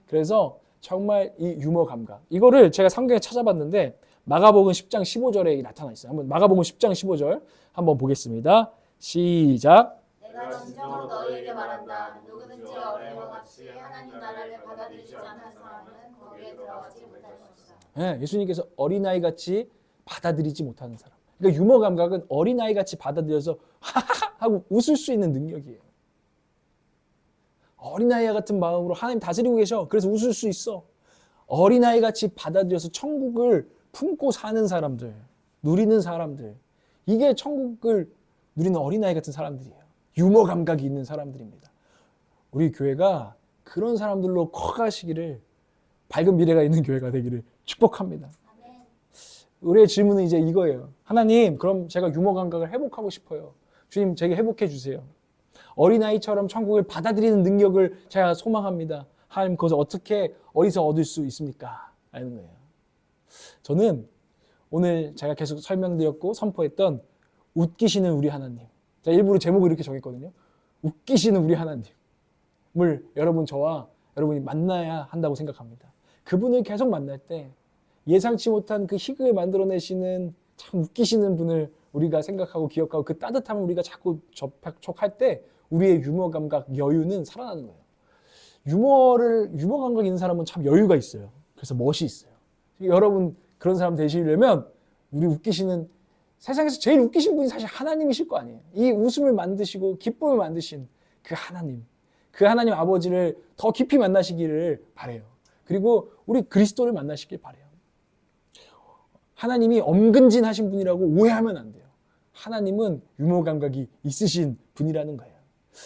그래서 정말 이 유머 감각 이거를 제가 성경에 찾아봤는데 마가복음 10장 15절에 나타나 있어요. 한번 마가복음 10장 15절 한번 보겠습니다. 시작. 내가 진정으로 너희에게 말한다. 누구든지 어린이와 같이 하나님 나라를 받아들이지 않는 사람은 거기에 들어가지 못할 것이다. 네, 예수님께서 어린아이같이 받아들이지 못하는 사람. 그러니까 유머 감각은 어린아이같이 받아들여서 하하하 하고 웃을 수 있는 능력이에요. 어린아이 같은 마음으로 하나님 다스리고 계셔. 그래서 웃을 수 있어. 어린아이같이 받아들여서 천국을 품고 사는 사람들, 누리는 사람들. 이게 천국을 누리는 어린아이 같은 사람들이에요. 유머 감각이 있는 사람들입니다. 우리 교회가 그런 사람들로 커가시기를 밝은 미래가 있는 교회가 되기를 축복합니다. 우리의 질문은 이제 이거예요. 하나님, 그럼 제가 유머 감각을 회복하고 싶어요. 주님, 제게 회복해 주세요. 어린아이처럼 천국을 받아들이는 능력을 제가 소망합니다. 하나님, 그것을 어떻게 어디서 얻을 수 있습니까? 라는 거예요. 저는 오늘 제가 계속 설명드렸고 선포했던 웃기시는 우리 하나님. 제가 일부러 제목을 이렇게 정했거든요. 웃기시는 우리 하나님을 저와 여러분이 만나야 한다고 생각합니다. 그분을 계속 만날 때 예상치 못한 그 희극을 만들어내시는 참 웃기시는 분을 우리가 생각하고 기억하고 그 따뜻함을 우리가 자꾸 접촉할 때 우리의 유머 감각, 여유는 살아나는 거예요. 유머 감각 있는 사람은 참 여유가 있어요. 그래서 멋이 있어요. 여러분 그런 사람 되시려면 우리 웃기시는 세상에서 제일 웃기신 분이 사실 하나님이실 거 아니에요. 이 웃음을 만드시고 기쁨을 만드신 그 하나님 아버지를 더 깊이 만나시기를 바라요. 그리고 우리 그리스도를 만나시길 바라요. 하나님이 엄근진하신 분이라고 오해하면 안 돼요. 하나님은 유머 감각이 있으신 분이라는 거예요.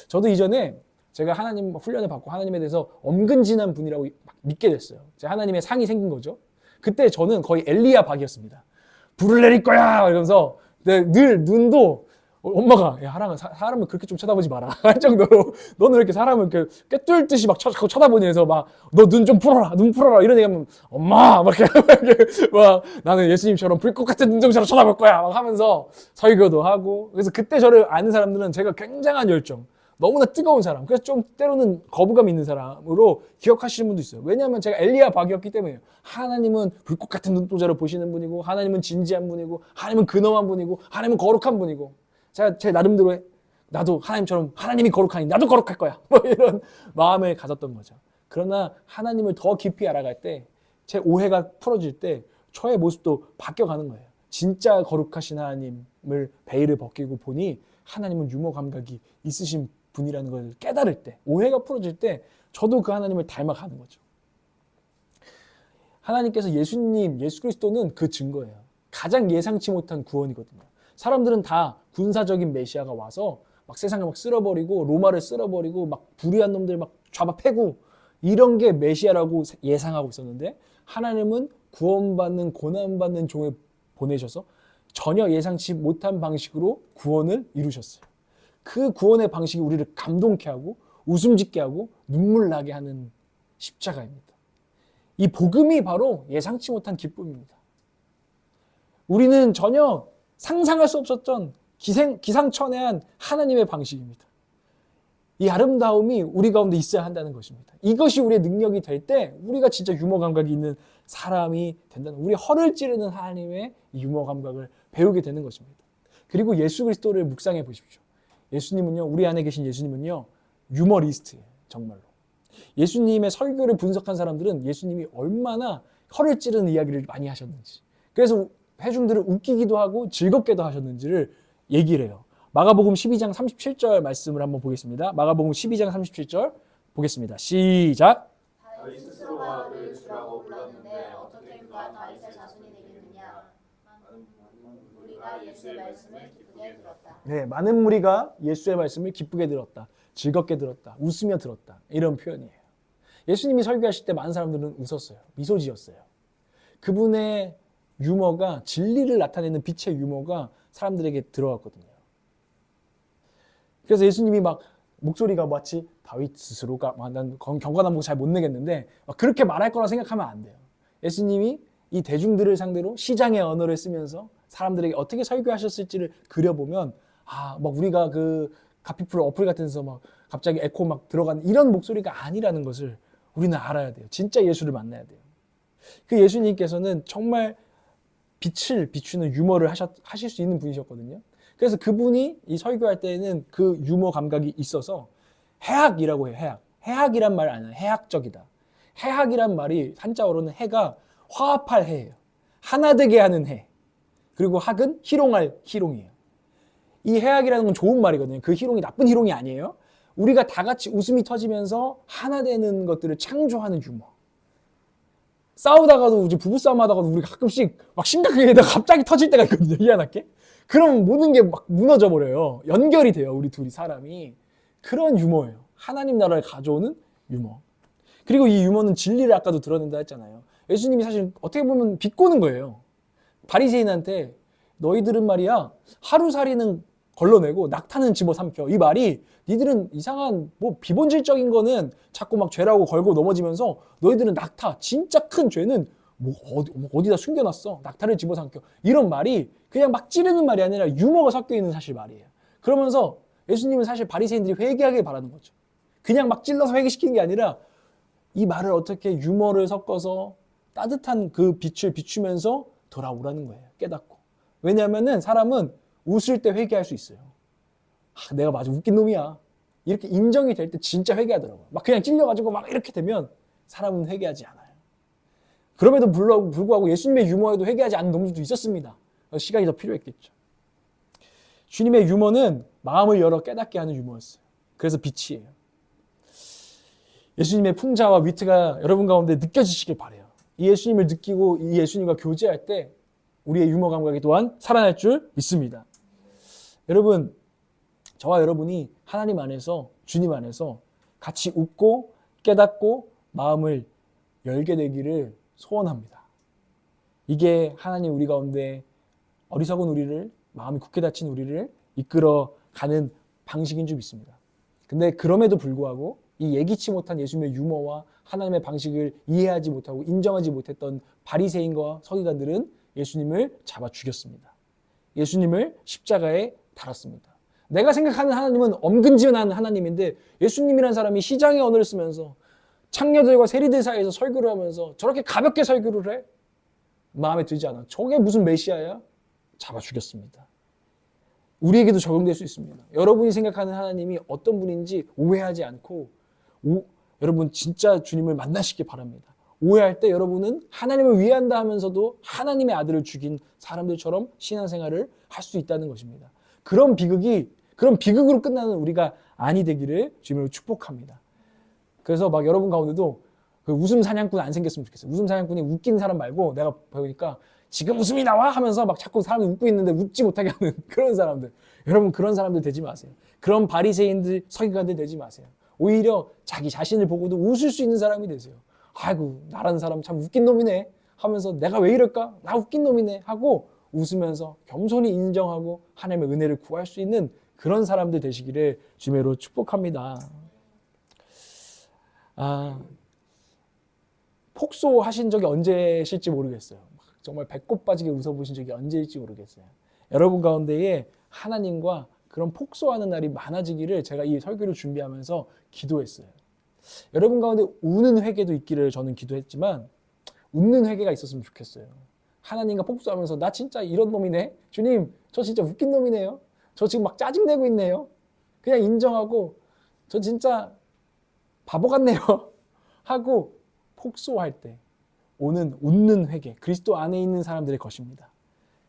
저도 이전에 제가 하나님 훈련을 받고 하나님에 대해서 엄근진한 분이라고 믿게 됐어요. 하나님의 상이 생긴 거죠. 그때 저는 거의 엘리야 박이었습니다. 불을 내릴 거야 이러면서 늘 눈도 엄마가 야 하랑아 사람을 그렇게 좀 쳐다보지 마라 할 정도로 너는 왜 이렇게 사람을 이렇게 꿰뚫듯이 막 쳐다보니 해서 막 너 눈 좀 풀어라 눈 풀어라 이런 얘기하면 엄마 막 이렇게 막 나는 예수님처럼 불꽃 같은 눈동자로 쳐다볼 거야 막 하면서 설교도 하고 그래서 그때 저를 아는 사람들은 제가 굉장한 열정 너무나 뜨거운 사람 그래서 좀 때로는 거부감 있는 사람으로 기억하시는 분도 있어요. 왜냐하면 제가 엘리야 박이었기 때문에요. 하나님은 불꽃 같은 눈동자로 보시는 분이고 하나님은 진지한 분이고 하나님은 근엄한 분이고 하나님은 거룩한 분이고 제가 제 나름대로 나도 하나님처럼 하나님이 거룩하니 나도 거룩할 거야 뭐 이런 마음을 가졌던 거죠. 그러나 하나님을 더 깊이 알아갈 때 제 오해가 풀어질 때 저의 모습도 바뀌어가는 거예요. 진짜 거룩하신 하나님을 베일을 벗기고 보니 하나님은 유머 감각이 있으신 분이라는 걸 깨달을 때 오해가 풀어질 때 저도 그 하나님을 닮아가는 거죠. 하나님께서 예수 그리스도는 그 증거예요. 가장 예상치 못한 구원이거든요. 사람들은 다 군사적인 메시아가 와서 막 세상을 막 쓸어버리고 로마를 쓸어버리고 막 불의한 놈들 막 잡아 패고 이런 게 메시아라고 예상하고 있었는데 하나님은 구원받는 고난받는 종을 보내셔서 전혀 예상치 못한 방식으로 구원을 이루셨어요. 그 구원의 방식이 우리를 감동케 하고 웃음 짓게 하고 눈물 나게 하는 십자가입니다. 이 복음이 바로 예상치 못한 기쁨입니다. 우리는 전혀 상상할 수 없었던 기상천외한 하나님의 방식입니다. 이 아름다움이 우리 가운데 있어야 한다는 것입니다. 이것이 우리의 능력이 될 때 우리가 진짜 유머 감각이 있는 사람이 된다는 우리 허를 찌르는 하나님의 유머 감각을 배우게 되는 것입니다. 그리고 예수 그리스도를 묵상해 보십시오. 예수님은요, 우리 안에 계신 예수님은요, 유머리스트예요. 정말로. 예수님의 설교를 분석한 사람들은 예수님이 얼마나 허를 찌르는 이야기를 많이 하셨는지, 그래서 회중들을 웃기기도 하고 즐겁게도 하셨는지를 얘기를 해요. 마가복음 12장 37절 말씀을 한번 보겠습니다. 마가복음 12장 37절 보겠습니다. 시작. 다윗 스스로가 그를 주라고 불렀는데 어떻게 그가 다윗의 자손이 되겠느냐. 우리가 예수의 말씀을 기쁘게 들었다. 네, 많은 무리가 예수의 말씀을 기쁘게 들었다. 즐겁게 들었다. 웃으며 들었다. 이런 표현이에요. 예수님이 설교하실 때 많은 사람들은 웃었어요. 미소 지었어요. 그분의 유머가 진리를 나타내는 빛의 유머가 사람들에게 들어왔거든요. 그래서 예수님이 막 목소리가 마치 다윗 스스로가 난 경건한 목 잘 못 내겠는데 막 그렇게 말할 거라 생각하면 안 돼요. 예수님이 이 대중들을 상대로 시장의 언어를 쓰면서 사람들에게 어떻게 설교하셨을지를 그려보면 막 우리가 그 가피풀 어플 같은 데서 막 갑자기 에코 막 들어가는 이런 목소리가 아니라는 것을 우리는 알아야 돼요. 진짜 예수를 만나야 돼요. 그 예수님께서는 정말 빛을 비추는 유머를 하실 수 있는 분이셨거든요. 그래서 그분이 이 설교할 때에는 그 유머 감각이 있어서 해학이라고 해요. 해학이란 말 아니에요. 해학적이다. 해학이란 말이 한자어로는 해가 화합할 해예요. 하나 되게 하는 해. 그리고 학은 희롱할 희롱이에요. 이 해학이라는 건 좋은 말이거든요. 그 희롱이 나쁜 희롱이 아니에요. 우리가 다 같이 웃음이 터지면서 하나 되는 것들을 창조하는 유머. 싸우다가도 이제 부부싸움 하다가도 우리 가끔씩 막 심각하게 갑자기 터질 때가 있거든요. 희한하게. 그럼 모든 게 막 무너져 버려요. 연결이 돼요. 우리 둘이 사람이. 그런 유머예요. 하나님 나라를 가져오는 유머. 그리고 이 유머는 진리를 아까도 드러낸다 했잖아요. 예수님이 사실 어떻게 보면 비꼬는 거예요. 바리새인한테 너희들은 말이야 하루살이는 걸러내고 낙타는 집어삼켜. 이 말이 니들은 이상한 뭐 비본질적인 거는 자꾸 막 죄라고 걸고 넘어지면서 너희들은 낙타 진짜 큰 죄는 뭐 어디다 숨겨놨어. 낙타를 집어삼켜. 이런 말이 그냥 막 찌르는 말이 아니라 유머가 섞여 있는 사실 말이에요. 그러면서 예수님은 사실 바리새인들이 회개하길 바라는 거죠. 그냥 막 찔러서 회개시키는 게 아니라 이 말을 어떻게 유머를 섞어서 따뜻한 그 빛을 비추면서 돌아오라는 거예요. 깨닫고. 왜냐하면은 사람은 웃을 때 회개할 수 있어요. 내가 맞아 웃긴 놈이야. 이렇게 인정이 될 때 진짜 회개하더라고요. 막 그냥 찔려가지고 막 이렇게 되면 사람은 회개하지 않아요. 그럼에도 불구하고 예수님의 유머에도 회개하지 않는 놈들도 있었습니다. 시간이 더 필요했겠죠. 주님의 유머는 마음을 열어 깨닫게 하는 유머였어요. 그래서 빛이에요. 예수님의 풍자와 위트가 여러분 가운데 느껴지시길 바라요. 이 예수님을 느끼고 이 예수님과 교제할 때 우리의 유머 감각이 또한 살아날 줄 믿습니다. 여러분, 저와 여러분이 하나님 안에서, 주님 안에서 같이 웃고 깨닫고 마음을 열게 되기를 소원합니다. 이게 하나님 우리 가운데 어리석은 우리를, 마음이 굳게 닫힌 우리를 이끌어 가는 방식인 줄 믿습니다. 근데 그럼에도 불구하고 이 예기치 못한 예수님의 유머와 하나님의 방식을 이해하지 못하고 인정하지 못했던 바리새인과 서기관들은 예수님을 잡아 죽였습니다. 예수님을 십자가에 달았습니다. 내가 생각하는 하나님은 엄근지근한 하나님인데 예수님이란 사람이 시장의 언어를 쓰면서 창녀들과 세리들 사이에서 설교를 하면서 저렇게 가볍게 설교를 해? 마음에 들지 않아. 저게 무슨 메시아야? 잡아 죽였습니다. 우리에게도 적용될 수 있습니다. 여러분이 생각하는 하나님이 어떤 분인지 오해하지 않고 여러분 진짜 주님을 만나시기 바랍니다. 오해할 때 여러분은 하나님을 위한다 하면서도 하나님의 아들을 죽인 사람들처럼 신앙생활을 할 수 있다는 것입니다. 그런 비극으로 끝나는 우리가 아니 되기를 주님으로 축복합니다. 그래서 막 여러분 가운데도 그 웃음 사냥꾼 안 생겼으면 좋겠어요. 웃음 사냥꾼이 웃긴 사람 말고 내가 배우니까 지금 웃음이 나와 하면서 막 자꾸 사람이 웃고 있는데 웃지 못하게 하는 그런 사람들. 여러분 그런 사람들 되지 마세요. 그런 바리새인들, 서기관들 되지 마세요. 오히려 자기 자신을 보고도 웃을 수 있는 사람이 되세요. 아이고 나라는 사람 참 웃긴 놈이네 하면서 내가 왜 이럴까? 나 웃긴 놈이네 하고 웃으면서 겸손히 인정하고 하나님의 은혜를 구할 수 있는 그런 사람들 되시기를 주님으로 축복합니다. 폭소하신 적이 언제실지 모르겠어요. 정말 배꼽 빠지게 웃어보신 적이 언제일지 모르겠어요. 여러분 가운데에 하나님과 그런 폭소하는 날이 많아지기를 제가 이 설교를 준비하면서 기도했어요. 여러분 가운데 우는 회개도 있기를 저는 기도했지만 웃는 회개가 있었으면 좋겠어요. 하나님과 폭소하면서 나 진짜 이런 놈이네. 주님 저 진짜 웃긴 놈이네요. 저 지금 막 짜증내고 있네요. 그냥 인정하고 저 진짜 바보 같네요. 하고 폭소할 때 오는 웃는 회개, 그리스도 안에 있는 사람들의 것입니다.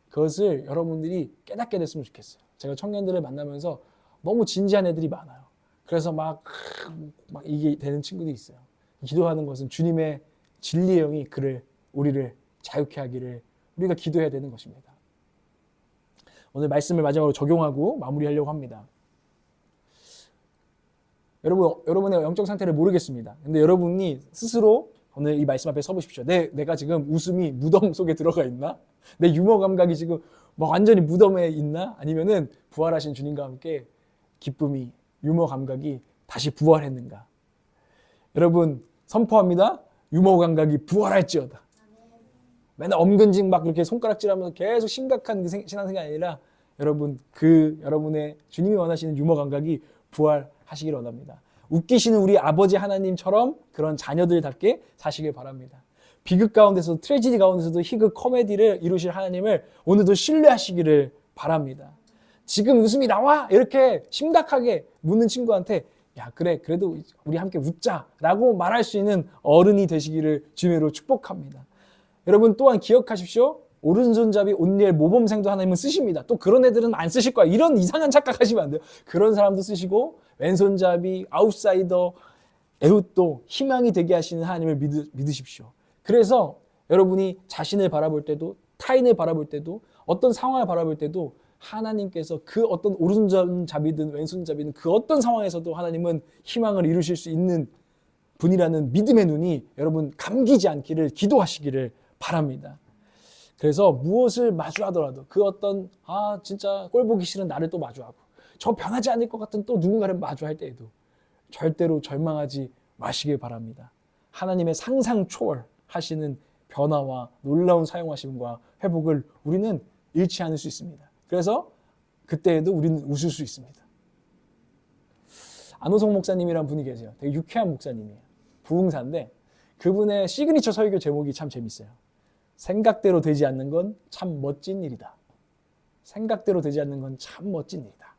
그것을 여러분들이 깨닫게 됐으면 좋겠어요. 제가 청년들을 만나면서 너무 진지한 애들이 많아요. 그래서 막 이게 되는 친구들이 있어요. 기도하는 것은 주님의 진리의 영이 우리를 자유케 하기를 우리가 기도해야 되는 것입니다. 오늘 말씀을 마지막으로 적용하고 마무리하려고 합니다. 여러분의 영적 상태를 모르겠습니다. 근데 여러분이 스스로 오늘 이 말씀 앞에 서보십시오. 내가 지금 웃음이 무덤 속에 들어가 있나? 내 유머 감각이 지금 완전히 무덤에 있나? 아니면은 부활하신 주님과 함께 기쁨이, 유머 감각이 다시 부활했는가? 여러분 선포합니다. 유머 감각이 부활할지어다. 맨날 엄근직 막 그렇게 손가락질하면서 계속 심각한 신앙생활이 아니라 여러분의 주님이 원하시는 유머 감각이 부활하시길 원합니다. 웃기시는 우리 아버지 하나님처럼 그런 자녀들답게 사시길 바랍니다. 비극 가운데서도 트래지디 가운데서도 희극 코미디를 이루실 하나님을 오늘도 신뢰하시기를 바랍니다. 지금 웃음이 나와? 이렇게 심각하게 묻는 친구한테 야 그래 그래도 우리 함께 웃자라고 말할 수 있는 어른이 되시기를 주님으로 축복합니다. 여러분 또한 기억하십시오. 오른손잡이 온니엘 모범생도 하나님은 쓰십니다. 또 그런 애들은 안 쓰실 거야. 이런 이상한 착각하시면 안 돼요. 그런 사람도 쓰시고 왼손잡이, 아웃사이더, 에웃도 희망이 되게 하시는 하나님을 믿으십시오. 그래서 여러분이 자신을 바라볼 때도 타인을 바라볼 때도 어떤 상황을 바라볼 때도 하나님께서 그 어떤 오른손잡이든 왼손잡이든 그 어떤 상황에서도 하나님은 희망을 이루실 수 있는 분이라는 믿음의 눈이 여러분 감기지 않기를 기도하시기를 바랍니다. 그래서 무엇을 마주하더라도 그 어떤 진짜 꼴 보기 싫은 나를 또 마주하고 저 변하지 않을 것 같은 또 누군가를 마주할 때에도 절대로 절망하지 마시길 바랍니다. 하나님의 상상 초월하시는 변화와 놀라운 사용하심과 회복을 우리는 잃지 않을 수 있습니다. 그래서 그때에도 우리는 웃을 수 있습니다. 안호성 목사님이란 분이 계세요. 되게 유쾌한 목사님이에요. 부흥사인데 그분의 시그니처 설교 제목이 참 재밌어요. 생각대로 되지 않는 건 참 멋진 일이다. 생각대로 되지 않는 건 참 멋진 일이다.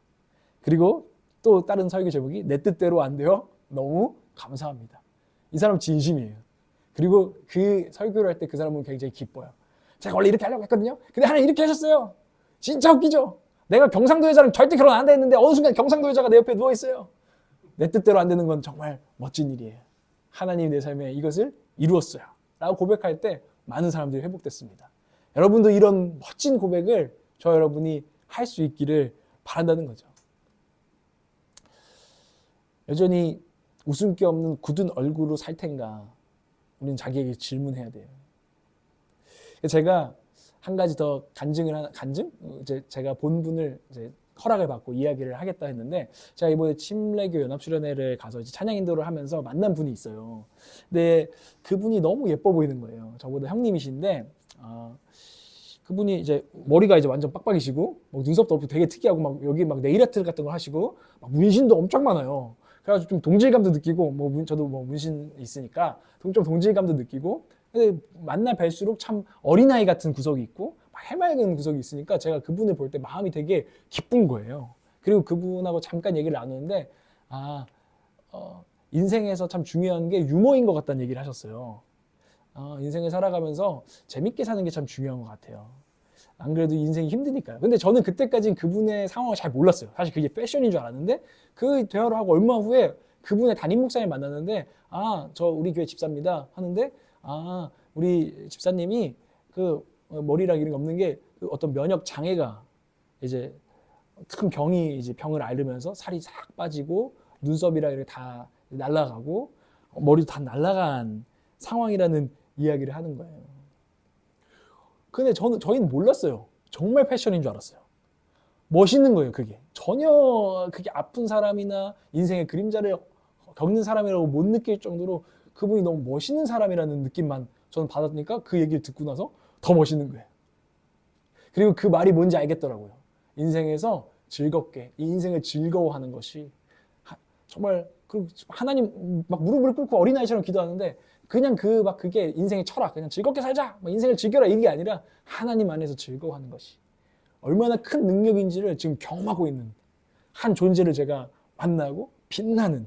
그리고 또 다른 설교 제목이 내 뜻대로 안 돼요. 너무 감사합니다. 이 사람 진심이에요. 그리고 그 설교를 할 때 그 사람은 굉장히 기뻐요. 제가 원래 이렇게 하려고 했거든요. 근데 하나님 이렇게 하셨어요. 진짜 웃기죠? 내가 경상도 여자랑 절대 결혼 안 한다 했는데 어느 순간 경상도 여자가 내 옆에 누워있어요. 내 뜻대로 안 되는 건 정말 멋진 일이에요. 하나님이 내 삶에 이것을 이루었어요. 라고 고백할 때 많은 사람들이 회복됐습니다. 여러분도 이런 멋진 고백을 저 여러분이 할 수 있기를 바란다는 거죠. 여전히 웃음기 없는 굳은 얼굴로 살 텐가? 우리는 자기에게 질문해야 돼요. 제가 한 가지 더 간증? 이제 제가 본분을 이제 허락을 받고 이야기를 하겠다 했는데, 제가 이번에 침례교 연합수련회를 가서 이제 찬양 인도를 하면서 만난 분이 있어요. 근데 그분이 너무 예뻐 보이는 거예요. 저보다 형님이신데, 그분이 이제 머리가 이제 완전 빡빡이시고, 뭐 눈썹도 없고 되게 특이하고, 막 여기 막 네일 아트 같은 걸 하시고, 막 문신도 엄청 많아요. 그래가지고 좀 동질감도 느끼고, 뭐 저도 뭐 문신 있으니까 좀 동질감도 느끼고, 근데 만나 뵐수록 참 어린아이 같은 구석이 있고 막 해맑은 구석이 있으니까 제가 그분을 볼 때 마음이 되게 기쁜 거예요. 그리고 그분하고 잠깐 얘기를 나누는데 인생에서 참 중요한 게 유머인 것 같다는 얘기를 하셨어요. 인생을 살아가면서 재밌게 사는 게 참 중요한 것 같아요. 안 그래도 인생이 힘드니까요. 근데 저는 그때까지는 그분의 상황을 잘 몰랐어요. 사실 그게 패션인 줄 알았는데 그 대화를 하고 얼마 후에 그분의 담임 목사님 만났는데 저 우리 교회 집사입니다 하는데 우리 집사님이 그 머리랑 이런 게 없는 게 그 어떤 면역 장애가 이제 큰 병을 앓으면서 살이 싹 빠지고 눈썹이랑 이렇게 다 날아가고 머리도 다 날아간 상황이라는 이야기를 하는 거예요. 근데 저희는 몰랐어요. 정말 패션인 줄 알았어요. 멋있는 거예요, 그게. 전혀 그게 아픈 사람이나 인생의 그림자를 겪는 사람이라고 못 느낄 정도로 그분이 너무 멋있는 사람이라는 느낌만 저는 받았으니까 그 얘기를 듣고 나서 더 멋있는 거예요. 그리고 그 말이 뭔지 알겠더라고요. 인생에서 즐겁게, 이 인생을 즐거워하는 것이 정말 하나님 막 무릎을 꿇고 어린아이처럼 기도하는데 그냥 그게 인생의 철학, 그냥 즐겁게 살자, 막 인생을 즐겨라 이게 아니라 하나님 안에서 즐거워하는 것이 얼마나 큰 능력인지를 지금 경험하고 있는 한 존재를 제가 만나고 빛나는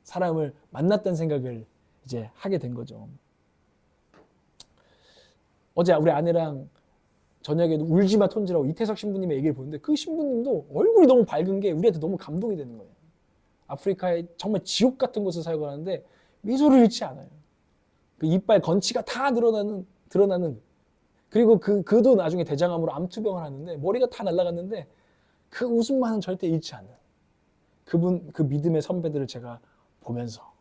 사람을 만났다는 생각을 이제 하게 된 거죠. 어제 우리 아내랑 저녁에 울지마 톤지라고 이태석 신부님의 얘기를 보는데 그 신부님도 얼굴이 너무 밝은 게 우리한테 너무 감동이 되는 거예요. 아프리카의 정말 지옥 같은 곳을 살고 하는데 미소를 잃지 않아요. 그 이빨 건치가 다 드러나는 그리고 그도 나중에 대장암으로 암투병을 하는데 머리가 다 날아갔는데 그 웃음만은 절대 잃지 않는 그 믿음의 선배들을 제가 보면서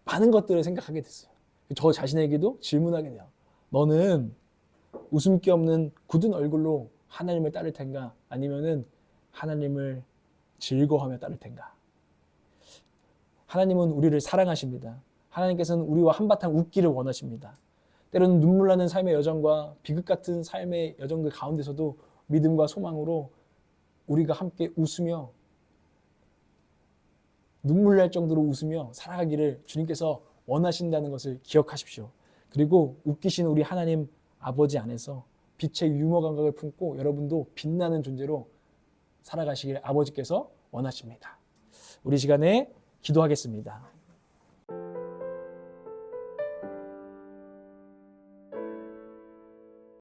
많은 것들을 생각하게 됐어요. 저 자신에게도 질문하게 돼요. 너는 웃음기 없는 굳은 얼굴로 하나님을 따를 텐가? 아니면은 하나님을 즐거워하며 따를 텐가? 하나님은 우리를 사랑하십니다. 하나님께서는 우리와 한바탕 웃기를 원하십니다. 때로는 눈물 나는 삶의 여정과 비극 같은 삶의 여정들 가운데서도 믿음과 소망으로 우리가 함께 웃으며 눈물 날 정도로 웃으며 살아가기를 주님께서 원하신다는 것을 기억하십시오. 그리고 웃기신 우리 하나님 아버지 안에서 빛의 유머 감각을 품고 여러분도 빛나는 존재로 살아가시길 아버지께서 원하십니다. 우리 시간에 기도하겠습니다.